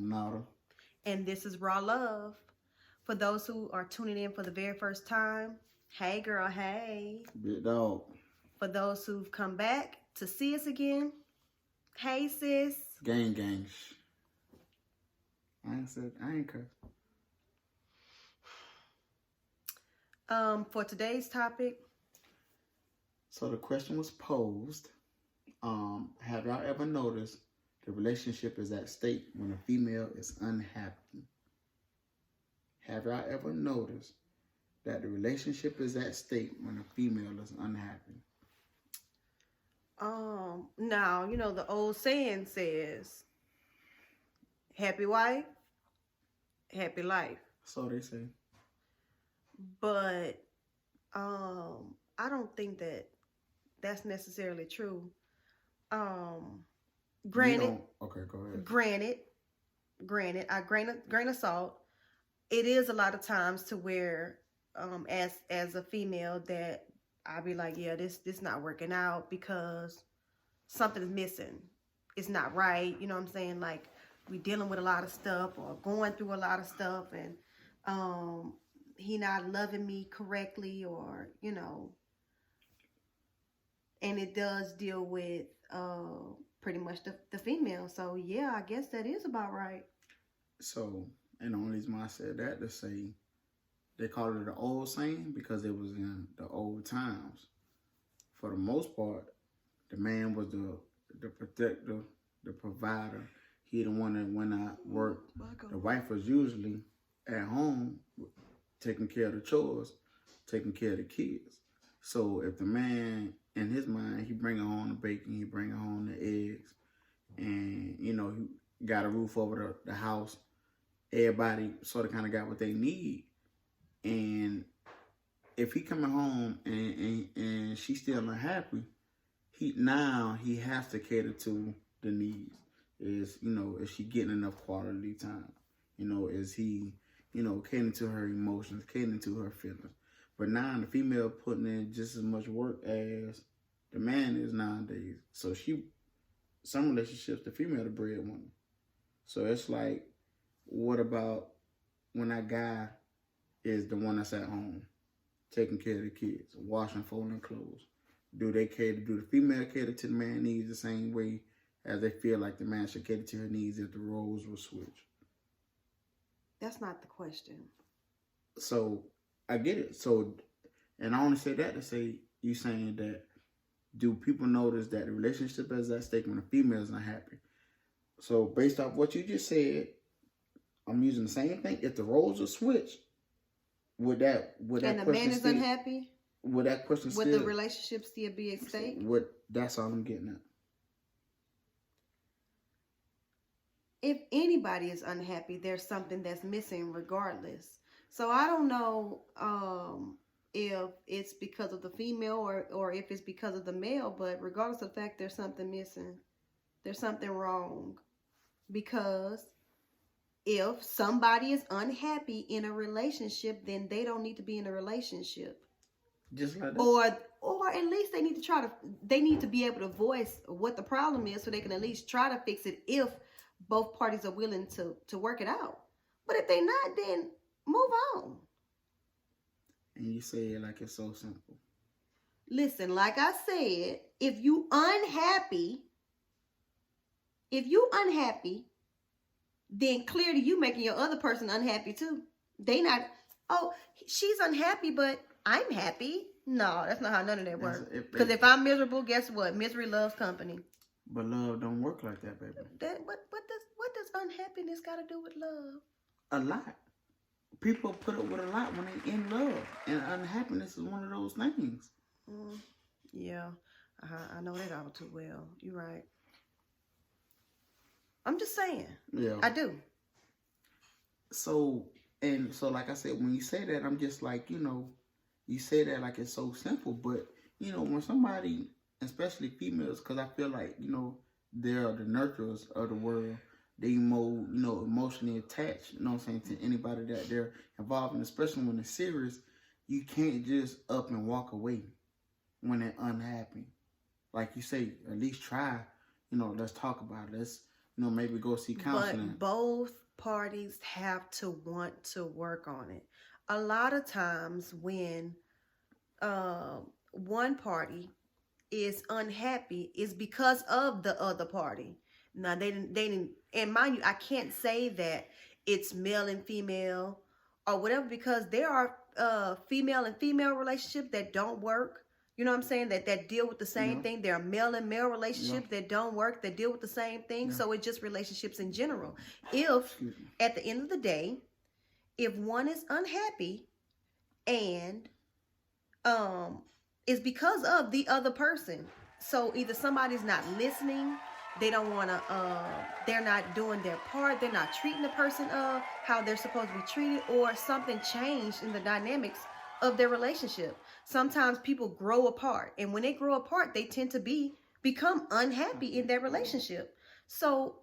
Nada. And this is Raw Love. For those who are tuning in for the very first time, hey girl, hey. Big dog. For those who've come back to see us again, hey sis. Gang. I ain't curse. For today's topic. So the question was posed. Have y'all ever noticed the relationship is at stake when a female is unhappy? Have y'all ever noticed that the relationship is at stake when a female is unhappy? Now, you know, the old saying says, happy wife, happy life. So they say. But I don't think that that's necessarily true. Granted, okay, go ahead. Granted, I grain of salt. It is a lot of times to where, as a female, that I'll be like, yeah, this not working out because something's missing. It's not right. You know what I'm saying? Like, we dealing with a lot of stuff or going through a lot of stuff, and he not loving me correctly, or you know. And it does deal with pretty much the female. So yeah, I guess that is about right. So, and the only reason why I said that to say they call it the old saying because it was in the old times. For the most part, the man was the protector, the provider. He the one that went out work. The wife was usually at home taking care of the chores, taking care of the kids. So if the man, in his mind, he bring home the bacon, he bring home the eggs, and, you know, he got a roof over the house, everybody sort of kind of got what they need. And if he coming home and she's still unhappy, he has to cater to the needs. Is, you know, is she getting enough quality time? You know, is he, you know, catering to her emotions, catering to her feelings? But now the female putting in just as much work as the man is nowadays. So some relationships, the female the breadwinner. So it's like, what about when that guy is the one that's at home, taking care of the kids, washing, folding clothes? Do the female cater to the man's needs the same way as they feel like the man should cater to her needs if the roles were switched? That's not the question. So I get it. So, and I only say that to say, you saying that, do people notice that the relationship is at stake when a female is unhappy? So based off what you just said, I'm using the same thing. If the roles are switched, would that and the man is unhappy? Would that question would the relationship still be at stake? That's all I'm getting at. If anybody is unhappy, there's something that's missing regardless. So I don't know if it's because of the female or if it's because of the male, but regardless of the fact, there's something missing. There's something wrong. Because if somebody is unhappy in a relationship, then they don't need to be in a relationship. Just like that. Or at least they need to be able to voice what the problem is so they can at least try to fix it if both parties are willing to work it out. But if they're not, then move on. And you say it like it's so simple. Listen, like I said, if you unhappy, then clearly you making your other person unhappy too. They not, oh, she's unhappy, but I'm happy. No, that's not how none of that works. Because if I'm miserable, guess what? Misery loves company. But love don't work like that, baby. What does unhappiness got to do with love? A lot. People put up with a lot when they're in love. And unhappiness is one of those things. Yeah, I know that all too well. You're right. I'm just saying. Yeah. I do. So like I said, when you say that, I'm just like, you know, you say that like it's so simple. But, you know, when somebody, especially females, because I feel like, you know, they're the nurturers of the world. They more, you know, emotionally attached, you know what I'm saying, to anybody that they're involved in, especially when it's serious. You can't just up and walk away when they're unhappy. Like you say, at least try, you know, let's talk about it. maybe go see counseling. But both parties have to want to work on it. A lot of times when one party is unhappy is because of the other party. Now they didn't, and mind you, I can't say that it's male and female or whatever, because there are female and female relationships that don't work. You know what I'm saying? That deal with the same Yeah. thing. There are male and male relationships that don't work, that deal with the same thing. Yeah. So it's just relationships in general. If at the end of the day, if one is unhappy and it's because of the other person. So either somebody's not listening, they don't want to, they're not doing their part, they're not treating the person how they're supposed to be treated, or something changed in the dynamics of their relationship. Sometimes people grow apart, and when they grow apart, they tend to become unhappy in their relationship. So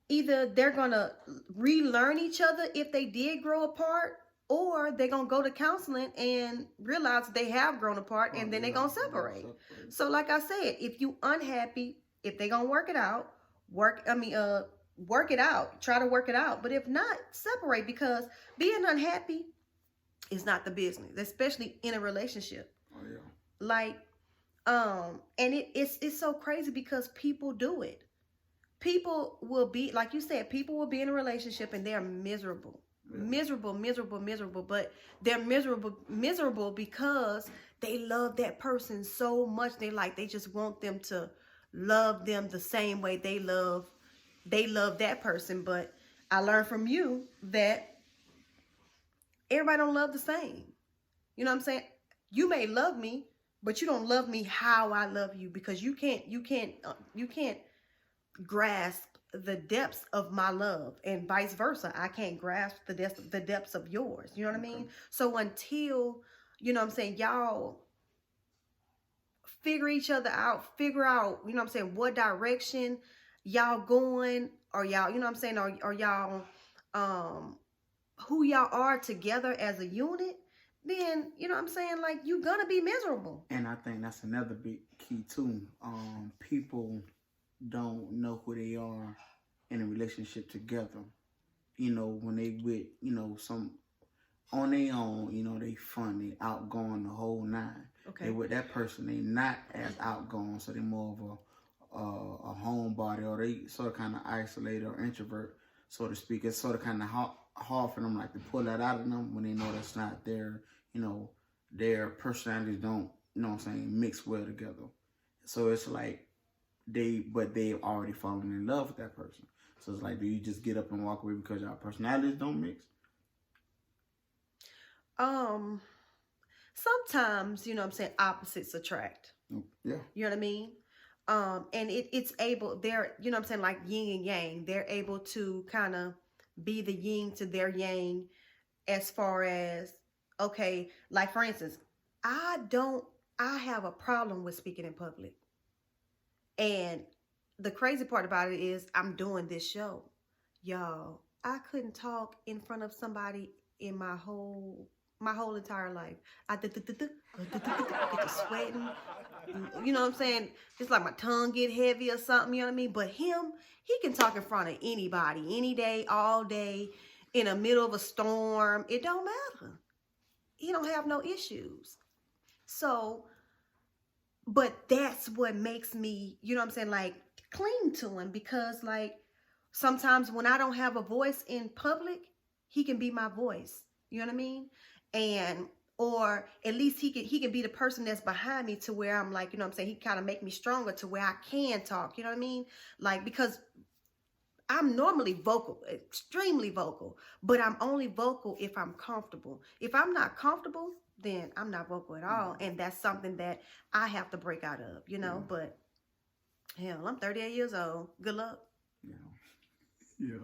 either they're going to relearn each other if they did grow apart, or they're going to go to counseling and realize they have grown apart, and then they're going to separate. So like I said, if you unhappy, if they're going to work it out, work it out, try to work it out. But if not, separate, because being unhappy is not the business, especially in a relationship. Oh, yeah. Like, and it's so crazy because people do it. People will be, like you said, people will be in a relationship and they're miserable. Yeah. Miserable. But they're miserable because they love that person so much. They just want them to love them the same way they love that person. But I learned from you that everybody don't love the same. You know what I'm saying? You may love me, but you don't love me how I love you, because you can't grasp the depths of my love, and vice versa. I can't grasp the depths of yours. You know what I mean? So until, you know what I'm saying, y'all figure out, you know what I'm saying, what direction y'all going, or y'all, you know what I'm saying, or y'all, who y'all are together as a unit, then, you know what I'm saying, like, you're gonna be miserable. And I think that's another big key too. People don't know who they are in a relationship together. When they with, some on their own, they fun, they outgoing, the whole nine. Okay. They with that person, they not as outgoing, so they more of a homebody, or they sort of kind of isolated or introvert, so to speak. It's sort of kind of hard for them, like, to pull that out of them when they know that's not their personalities don't, mix well together. So it's like they've already fallen in love with that person. So it's like, do you just get up and walk away because your personalities don't mix? Sometimes, you know what I'm saying, opposites attract. Yeah. You know what I mean? And it's able, they're, you know what I'm saying, like yin and yang. They're able to kind of be the yin to their yang, as far as, okay, like, for instance, I have a problem with speaking in public. And the crazy part about it is, I'm doing this show. Y'all, I couldn't talk in front of somebody in my whole entire life. I get to sweating. You know what I'm saying? Just like my tongue get heavy or something, you know what I mean? But him, he can talk in front of anybody, any day, all day, in the middle of a storm. It don't matter. He don't have no issues. So, but that's what makes me, you know what I'm saying, like, cling to him, because, like, sometimes when I don't have a voice in public, he can be my voice. You know what I mean? And, or at least he can be the person that's behind me, to where I'm like, you know what I'm saying, he kind of make me stronger to where I can talk, you know what I mean? Like, because I'm normally vocal, extremely vocal, but I'm only vocal if I'm comfortable. If I'm not comfortable, then I'm not vocal at all. And that's something that I have to break out of, Yeah. But hell, I'm 38 years old. Good luck. Yeah.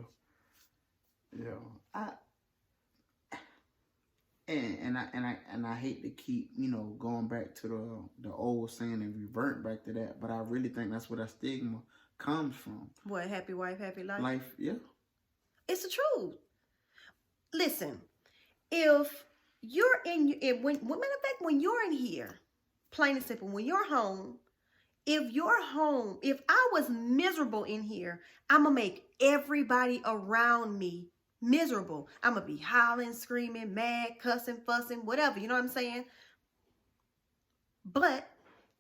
And I hate to keep, going back to the old saying and revert back to that, but I really think that's where that stigma comes from. What, happy wife, happy life? Life, yeah. It's the truth. Listen, if you're matter of fact, when you're in here, plain and simple, when you're home, if I was miserable in here, I'm gonna make everybody around me miserable. I'm gonna be hollering, screaming, mad, cussing, fussing, whatever. You know what I'm saying? But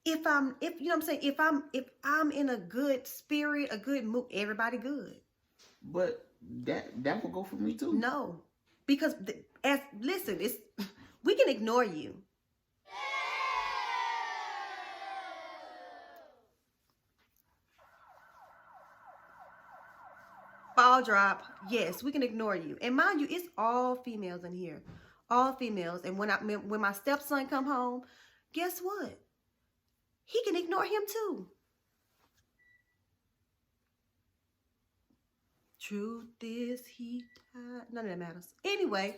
if you know what I'm saying, if I'm in a good spirit, a good mood, everybody good. But that will go for me too. No, because listen, it's we can ignore you. Ball drop. Yes, we can ignore you. And mind you, it's all females in here, all females. And when my stepson come home, guess what? He can ignore him too. Truth is, he died. None of that matters. Anyway.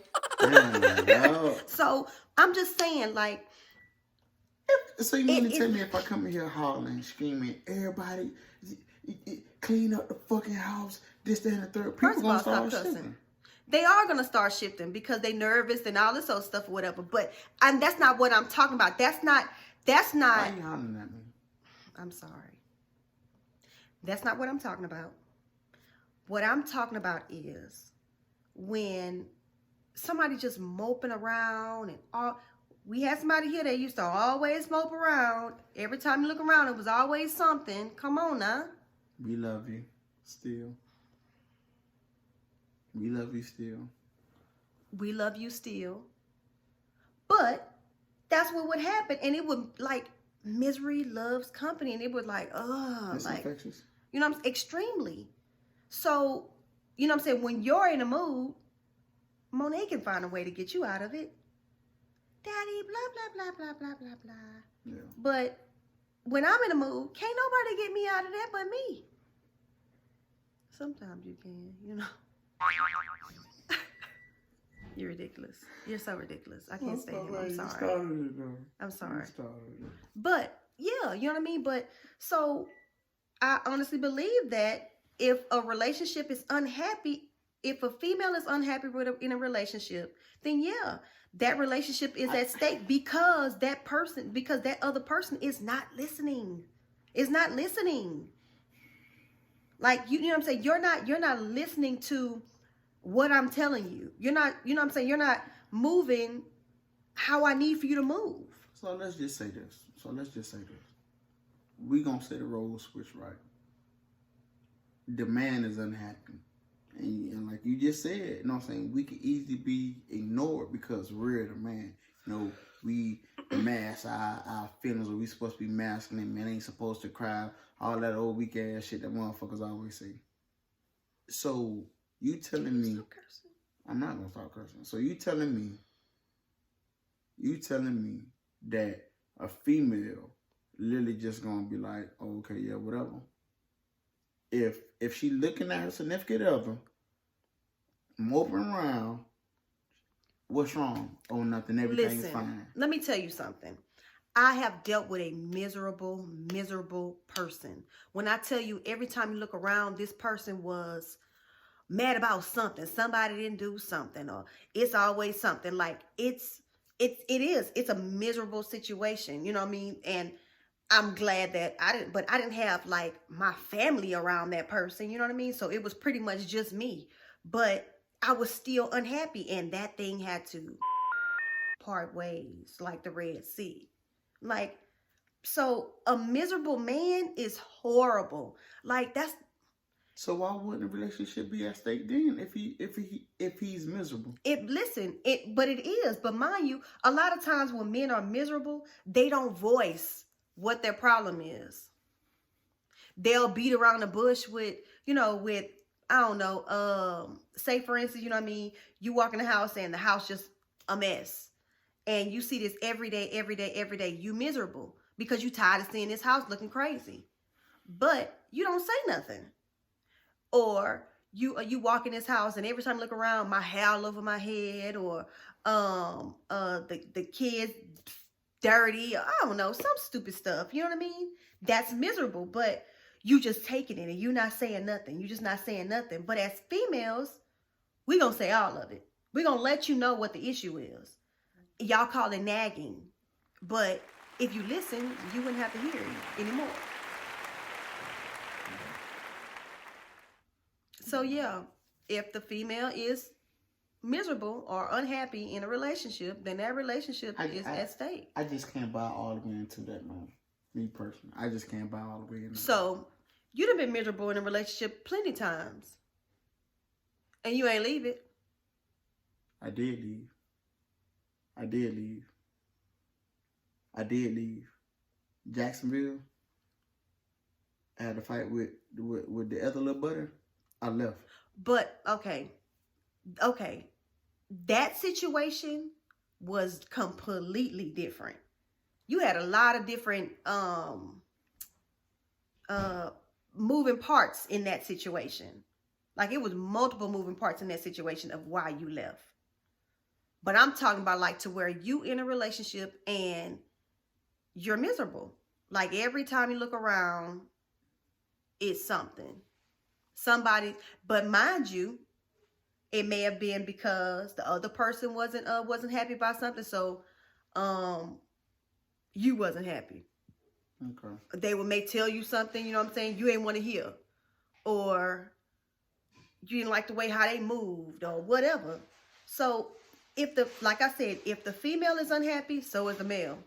So I'm just saying, like. So you mean to tell me if I come in here hollering, screaming, everybody clean up the fucking house, this, that, and the third, people gonna start shifting. They are gonna start shifting because they nervous and all this other stuff or whatever. But that's not what I'm talking about. That's not. Why you hollering at me? I'm sorry. That's not what I'm talking about. What I'm talking about is when somebody just moping around and all. We had somebody here that used to always mope around. Every time you look around, it was always something. Come on now. We love you still. We love you still. We love you still. But that's what would happen. And it would, like, misery loves company. And it would, like, That's like, infectious. You know what I'm saying? Extremely. So, you know what I'm saying? When you're in a mood, Monet can find a way to get you out of it. Daddy, blah, blah, blah, blah, blah, blah, blah. Yeah. But when I'm in a mood, can't nobody get me out of that but me. Sometimes you can, you know. You're ridiculous. You're so ridiculous. I can't stand him. I'm sorry. I'm sorry. But, yeah, you know what I mean? But, so, I honestly believe that if a relationship is unhappy, if a female is unhappy in a relationship, then yeah, that relationship is at stake because that other person is not listening. Is not listening. Like, you know what I'm saying? You're not listening to what I'm telling you. You're not, you know what I'm saying? You're not moving how I need for you to move. So let's just say this. We gonna say the role switch, right? The man is unhappy. And like you just said, you know what I'm saying, we could easily be ignored because we're the man. You know, we mask our feelings, or we supposed to be masculine. Men ain't supposed to cry. All that old weak ass shit that motherfuckers always say. So you telling me, I'm not gonna start cursing. So you telling me that a female literally just gonna be like, oh, okay, yeah, whatever. If she looking at her significant other, moping around, what's wrong? Oh, nothing. Everything is fine. Let me tell you something. I have dealt with a miserable, miserable person. When I tell you, every time you look around, this person was mad about something. Somebody didn't do something, or it's always something. Like it's a miserable situation. You know what I mean? And I'm glad that I didn't have like my family around that person, you know what I mean? So it was pretty much just me, but I was still unhappy, and that thing had to part ways like the Red Sea. Like, so a miserable man is horrible. Like so why wouldn't a relationship be at stake then if he's miserable? But it is. But mind you, a lot of times when men are miserable, they don't voice what their problem is. They'll beat around the bush with I don't know, say for instance, you know what I mean, you walk in the house and the house just a mess. And you see this every day, you miserable because you tired of seeing this house looking crazy. But you don't say nothing. Or you walk in this house and every time I look around, my hair all over my head, or the kids dirty, or I don't know, some stupid stuff. You know what I mean? That's miserable, but you just taking it and you're not saying nothing. You're just not saying nothing. But as females, we gonna say all of it. We're gonna let you know what the issue is. Y'all call it nagging. But if you listen, you wouldn't have to hear it anymore. So yeah, if the female is miserable or unhappy in a relationship, then that relationship is at stake. I just can't buy all the way into that, man. Me personally, I just can't buy all the way into that. So you done been miserable in a relationship plenty times, and you ain't leave it. I did leave. I did leave. I did leave. Jacksonville. I had to fight with the other little brother. I left. But okay, that situation was completely different. You had a lot of different moving parts in that situation. Like it was multiple moving parts in that situation of why you left. But I'm talking about like to where you in a relationship and you're miserable. Like every time you look around, it's something. Somebody, but mind you, it may have been because the other person wasn't happy about something, so you wasn't happy. Okay. They may tell you something, you know what I'm saying, you ain't want to hear. Or you didn't like the way how they moved or whatever. So like I said, if the female is unhappy, so is the male.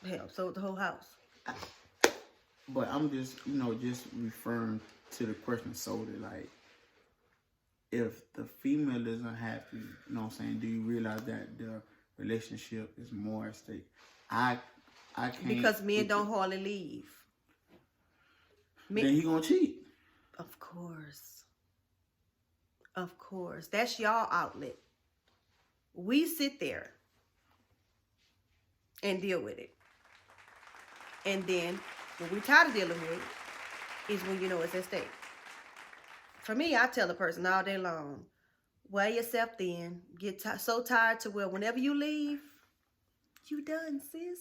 Hell, so is the whole house. But I'm just, just referring to the question solely, like, if the female is unhappy, you know what I'm saying, do you realize that the relationship is more at stake? I can't. Because men don't hardly leave. Then he gonna cheat. Of course. Of course. That's y'all outlet. We sit there and deal with it. And then when we tired of dealing with it is when you know it's at stake. For me, I tell the person all day long, wear yourself thin. Get so tired to where whenever you leave, you done, sis.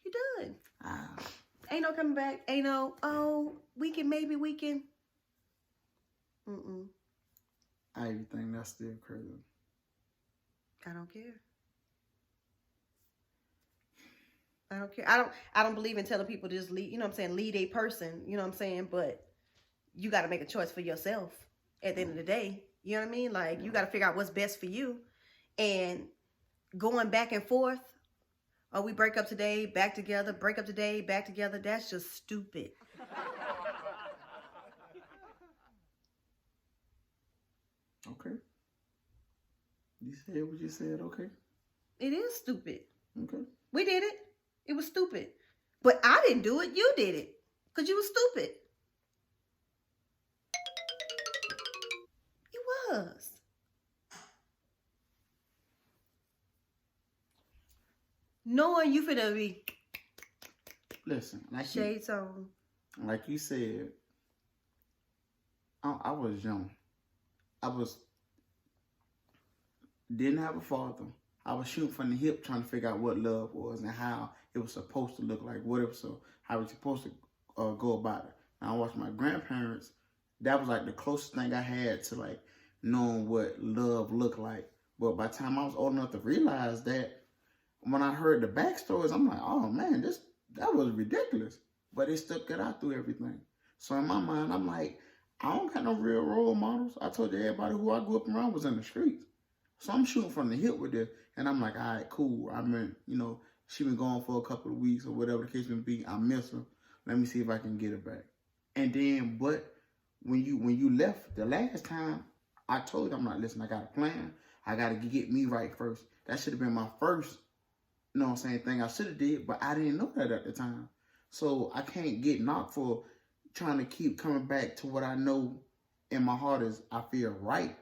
You done. Ain't no coming back. Ain't no, maybe we can. I even think that's still crazy. I don't care. I don't care. I don't believe in telling people to just lead, you know what I'm saying, lead a person, you know what I'm saying, but you got to make a choice for yourself at the end of the day. You know what I mean? Like, you got to figure out what's best for you. And going back and forth, we break up today, back together, break up today, back together, that's just stupid. Okay. You said what you said, okay. It is stupid. Okay. We did it. It was stupid. But I didn't do it. You did it. Because you was stupid. You was. Knowing you finna be. Listen, like shades on. Like you said, I was young. Didn't have a father. I was shooting from the hip trying to figure out what love was and how it was supposed to look like, how it was supposed to go about it. And I watched my grandparents. That was like the closest thing I had to like knowing what love looked like. But by the time I was old enough to realize that, when I heard the backstories, I'm like, oh man, that was ridiculous. But they stuck it out through everything. So in my mind, I'm like, I don't got no real role models. I told you everybody who I grew up around was in the streets. So I'm shooting from the hip with this. And I'm like, all right, cool. I mean, she been gone for a couple of weeks or whatever the case may be. I miss her. Let me see if I can get her back. And then, but when you left the last time, I told you, I'm like, listen, I got a plan. I got to get me right first. That should have been my first, you know what I'm saying, thing I should have did, but I didn't know that at the time. So I can't get knocked for trying to keep coming back to what I know in my heart is I feel right.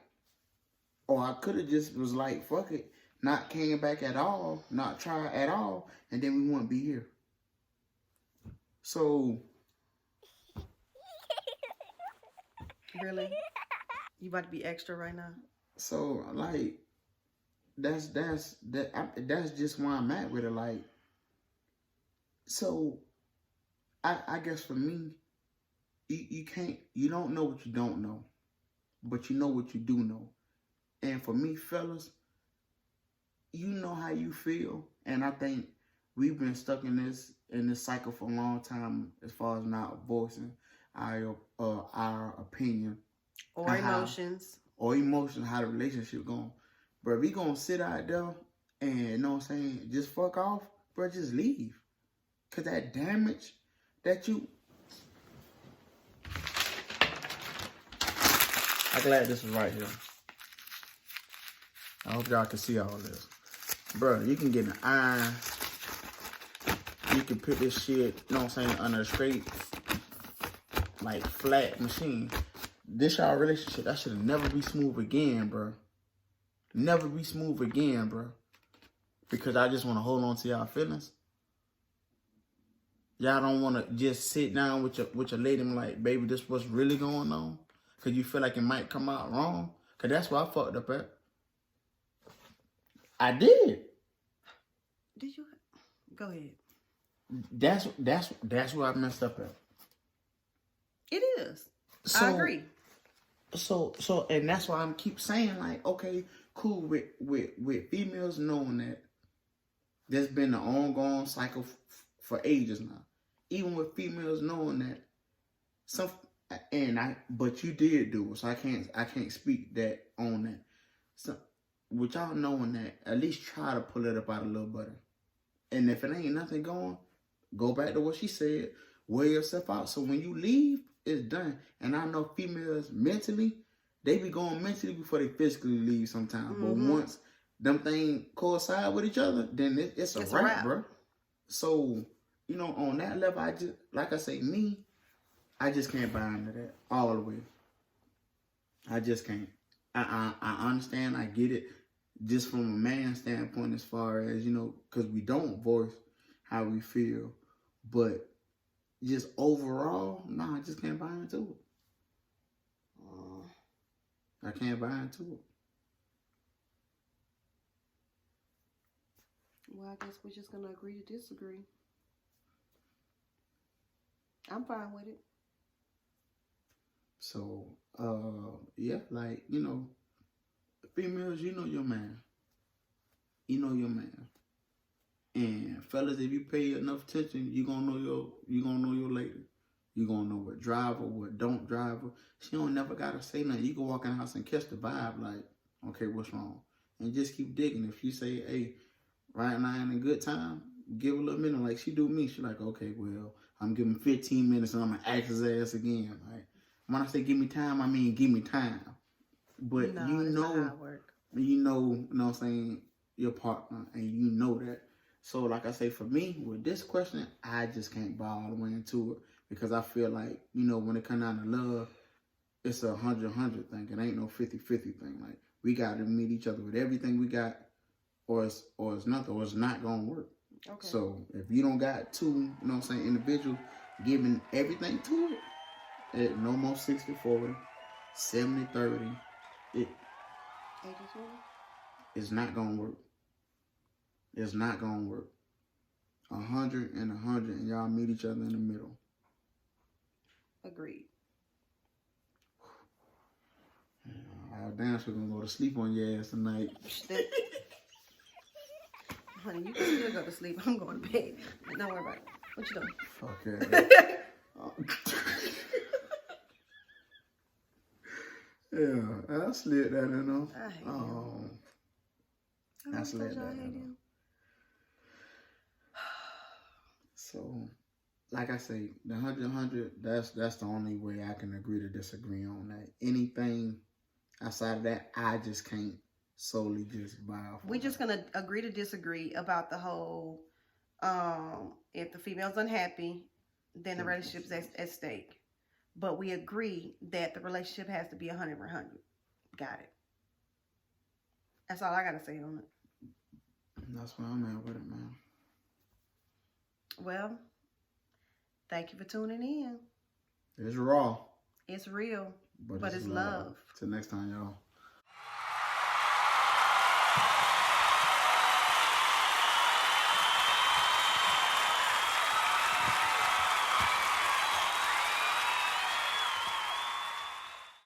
Or I could have just was like, fuck it, not came back at all, not try at all, and then we wouldn't be here. So. Really? You about to be extra right now? So, like, that's just where I'm at with it. Like, so, I guess for me, you don't know what you don't know, but you know what you do know. And for me, fellas, you know how you feel. And I think we've been stuck in this cycle for a long time as far as not voicing our opinion Or and how, emotions. or emotions, how the relationship going. But if we gonna sit out there and, you know what I'm saying, just fuck off, bro, just leave. Cause that damage that you, I'm glad this is right here. I hope y'all can see all this. Bro, you can get an iron. You can put this shit, you know what I'm saying, under a straight, like, flat machine. This y'all relationship, that should never be smooth again, bro. Never be smooth again, bro. Because I just want to hold on to y'all feelings. Y'all don't want to just sit down with your lady and be like, baby, this what's really going on? Because you feel like it might come out wrong. Because that's what I fucked up at. I did. Did you? Go ahead. That's where I messed up at. It is. So, I agree. So, and that's why I keep saying, like, okay, cool, with females knowing that there's been an ongoing cycle for ages now. Even with females knowing that but you did do it, so I can't speak that on that. So, with y'all knowing that, at least try to pull it up out a little better. And if it ain't nothing going, go back to what she said, wear yourself out. So when you leave, it's done. And I know females mentally, they be going mentally before they physically leave sometimes. But once them things coincide with each other, then it's a wrap, bro. So, you know, on that level, I just, like I say, I just can't buy into that all the way. I just can't. I understand, I get it, just from a man's standpoint, as far as, you know, because we don't voice how we feel, but just overall, no, I just can't buy into it. I can't buy into it. Well, I guess we're just gonna agree to disagree. I'm fine with it. So, yeah, like, you know, females, you know your man. You know your man. And fellas, if you pay enough attention, you gonna know your lady. You gonna know what drive her, what don't drive her. She don't never gotta say nothing. You can walk in the house and catch the vibe, like, okay, what's wrong? And just keep digging. If you say, hey, right now in a good time, give a little minute, like she do me. She like, okay, well, I'm giving 15 minutes and I'm gonna ask his ass again. Like, when I say give me time, I mean give me time. But No, you that's know, not how it work. you know what I'm saying, your partner, and you know that. So, like I say, for me, with this question, I just can't buy all the way into it because I feel like, you know, when it comes down to love, it's a 100-100 thing. It ain't no 50-50 thing. Like, we got to meet each other with everything we got, or it's nothing, or it's not gonna work. Okay. So if you don't got two, you know what I'm saying, individuals giving everything to it, it no more 60-40, 70-30. It's not gonna work. It's not gonna work. 100 and 100, and y'all meet each other in the middle. Agreed. Our dance, we're gonna go to sleep on your ass tonight. Honey, you can still go to sleep. I'm going to bed. Don't worry about it. What you doing? Fuck yeah. Yeah, I slid that in them. I hate him. I slid that in them. So, like I say, the 100-100, that's the only way I can agree to disagree on that. Anything outside of that, I just can't solely just buy off. We're just gonna agree to disagree about the whole. If the female's unhappy, then the relationship's at stake. But we agree that the relationship has to be 100-100. Got it. That's all I gotta say on it. That's where I'm at with it, man. Well, thank you for tuning in. It's raw. It's real, but it's love. Till next time, y'all.